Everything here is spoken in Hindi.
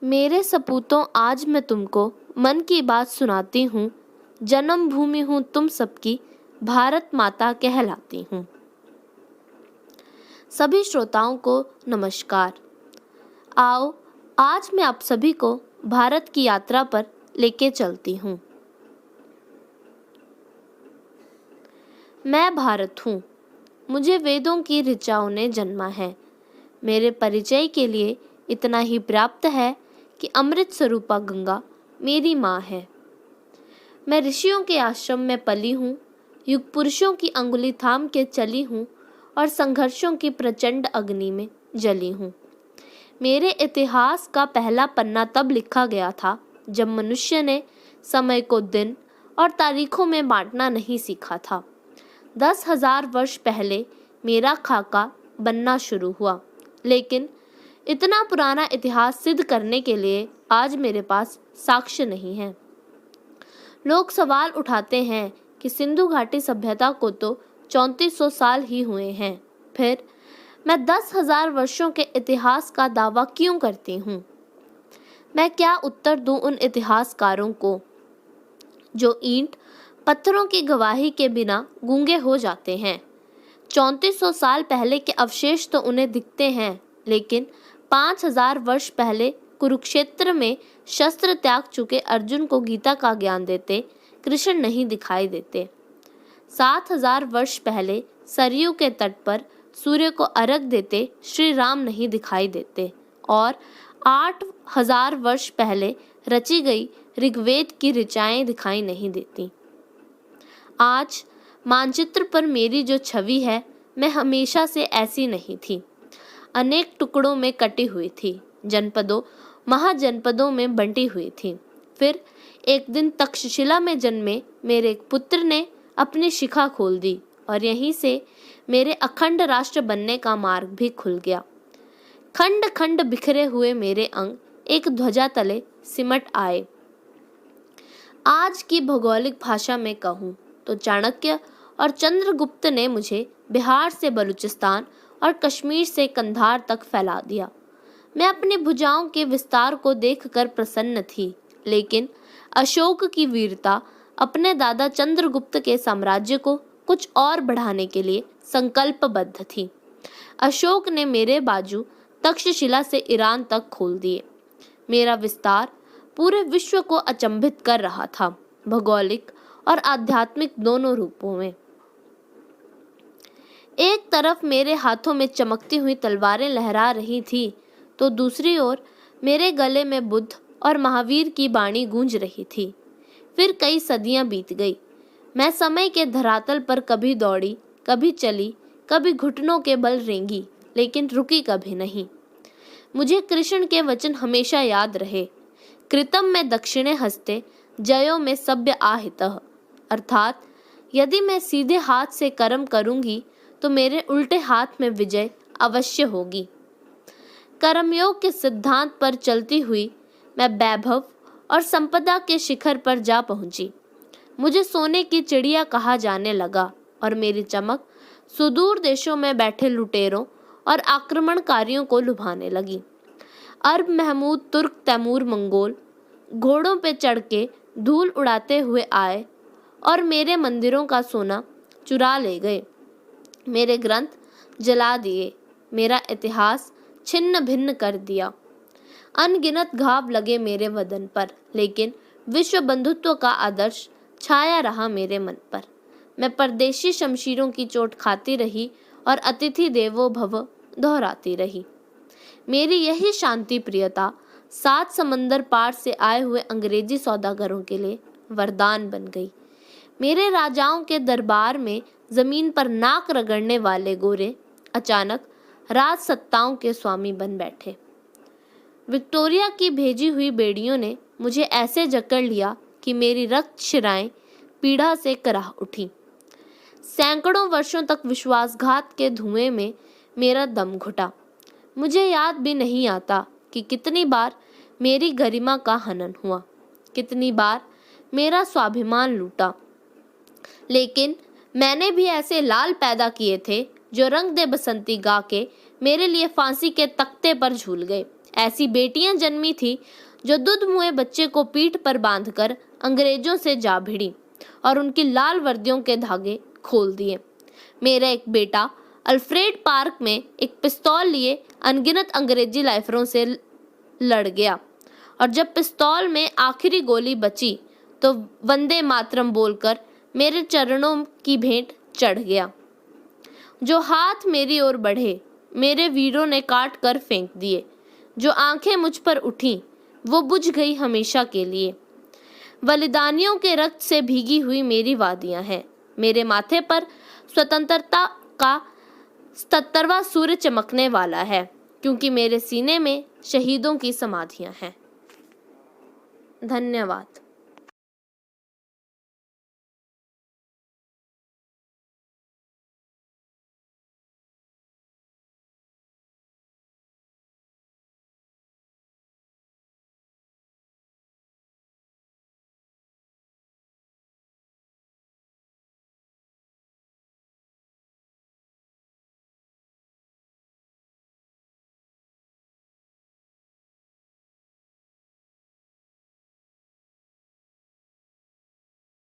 मेरे सपूतों, आज मैं तुमको मन की बात सुनाती हूँ। जन्मभूमि हूँ तुम सबकी, भारत माता कहलाती हूँ। सभी श्रोताओं को नमस्कार। आओ, आज मैं आप सभी को भारत की यात्रा पर लेके चलती हूँ। मैं भारत हूँ, मुझे वेदों की ऋचाओं ने जन्मा है। मेरे परिचय के लिए इतना ही पर्याप्त है कि अमृत स्वरूपा गंगा मेरी माँ है। मैं ऋषियों के आश्रम में पली हूँ, युग पुरुषों की अंगुली थाम के चली हूँ और संघर्षों की प्रचंड अग्नि में जली हूँ। मेरे इतिहास का पहला पन्ना तब लिखा गया था जब मनुष्य ने समय को दिन और तारीखों में बांटना नहीं सीखा था। 10,000 वर्ष पहले मेरा खाका बनना शुरू हुआ, लेकिन इतना पुराना इतिहास सिद्ध करने के लिए आज मेरे पास साक्ष्य नहीं है। लोग सवाल उठाते हैं कि सिंधु घाटी सभ्यता को तो 3400 साल ही हुए हैं, फिर मैं 10,000 वर्षों के इतिहास का दावा क्यों करती हूँ? मैं क्या उत्तर दूं उन इतिहासकारों को जो ईंट पत्थरों की गवाही के बिना गूंगे हो जाते हैं। 3400 साल पहले के अवशेष तो उन्हें दिखते हैं, लेकिन 5,000 वर्ष पहले कुरुक्षेत्र में शस्त्र त्याग चुके अर्जुन को गीता का ज्ञान देते कृष्ण नहीं दिखाई देते। 7,000 वर्ष पहले सरयू के तट पर सूर्य को अर्घ देते श्री राम नहीं दिखाई देते और 8,000 वर्ष पहले रची गई ऋग्वेद की ऋचाएं दिखाई नहीं देती। आज मानचित्र पर मेरी जो छवि है, मैं हमेशा से ऐसी नहीं थी। अनेक टुकड़ों में कटी हुई थी, जनपदों महाजनपदों में बंटी हुई थी। फिर एक दिन तक्षशिला में जन्मे मेरे एक पुत्र ने अपनी शिखा खोल दी और यहीं से मेरे अखंड राष्ट्र बनने का मार्ग भी खुल गया। खंड खंड बिखरे हुए मेरे अंग एक ध्वजा तले सिमट आए। आज की भौगोलिक भाषा में कहूँ तो चाणक्य और चंद्रगुप्त ने मुझे बिहार से बलूचिस्तान और कश्मीर से कंधार तक फैला दिया। मैं अपनी भुजाओं के विस्तार को देखकर प्रसन्न थी, लेकिन अशोक की वीरता अपने दादा चंद्रगुप्त के साम्राज्य को कुछ और बढ़ाने के लिए संकल्पबद्ध थी। अशोक ने मेरे बाजू तक्षशिला से ईरान तक खोल दिए। मेरा विस्तार पूरे विश्व को अचंभित कर रहा था, भौगोलिक और आध्यात्मिक दोनों रूपों में। एक तरफ मेरे हाथों में चमकती हुई तलवारें लहरा रही थी, तो दूसरी ओर मेरे गले में बुद्ध और महावीर की बाणी गूंज रही थी। फिर कई सदियां बीत गई। मैं समय के धरातल पर कभी दौड़ी, कभी चली, कभी घुटनों के बल रेंगी, लेकिन रुकी कभी नहीं। मुझे कृष्ण के वचन हमेशा याद रहे। कृतम में दक्षिणे हस्ते, जयो में सभ्य आहितः। अर्थात यदि मैं सीधे हाथ से कर्म करूंगी तो मेरे उल्टे हाथ में विजय अवश्य होगी। कर्मयोग के सिद्धांत पर चलती हुई मैं वैभव और संपदा के शिखर पर जा पहुंची। मुझे सोने की चिड़िया कहा जाने लगा और मेरी चमक सुदूर देशों में बैठे लुटेरों और आक्रमणकारियों को लुभाने लगी। अरब महमूद, तुर्क, तैमूर, मंगोल घोड़ों पे चढ़ के धूल उड़ाते हुए आए और मेरे मंदिरों का सोना चुरा ले गए। मेरे ग्रंथ जला दिए, मेरा इतिहास छिन्न भिन्न कर दिया। अनगिनत घाव लगे मेरे वदन पर, लेकिन विश्व बंधुत्व का आदर्श छाया रहा मेरे मन पर। मैं परदेशी शमशीरों की चोट खाती रही और अतिथि देवो भव दोहराती रही। मेरी यही शांति प्रियता 7 समंदर पार से आए हुए अंग्रेजी सौदागरों के लिए वरदान बन गई। मेरे राजाओं के दरबार में जमीन पर नाक रगड़ने वाले गोरे अचानक राज सत्ताओं के स्वामी बन बैठे। विक्टोरिया की भेजी हुई बेड़ियों ने मुझे ऐसे जकड़ लिया कि मेरी रक्त शिराएं पीड़ा से कराह उठी। सैकड़ों वर्षों तक विश्वासघात के धुएं में मेरा दम घुटा। मुझे याद भी नहीं आता कि कितनी बार मेरी गरिमा का हनन हुआ, कितनी बार मेरा स्वाभिमान लूटा। लेकिन मैंने भी ऐसे लाल पैदा किए थे जो रंग दे बसंती गा के मेरे लिए फांसी के तख्ते पर झूल गए। ऐसी बेटियां जन्मी थी जो दूध मुए बच्चे को पीठ पर बांधकर अंग्रेजों से जा भिड़ी और उनकी लाल वर्दियों के धागे खोल दिए। मेरा एक बेटा अल्फ्रेड पार्क में एक पिस्तौल लिए अनगिनत अंग्रेजी लाइफरों से लड़ गया और जब पिस्तौल में आखिरी गोली बची तो वंदे मातरम बोलकर मेरे चरणों की भेंट चढ़ गया। जो हाथ मेरी ओर बढ़े मेरे वीरों ने काट कर फेंक दिए। जो आंखें मुझ पर उठी वो बुझ गई हमेशा के लिए। बलिदानियों के रक्त से भीगी हुई मेरी वादियां हैं। मेरे माथे पर स्वतंत्रता का 77वां सूर्य चमकने वाला है, क्योंकि मेरे सीने में शहीदों की समाधियां हैं। धन्यवाद।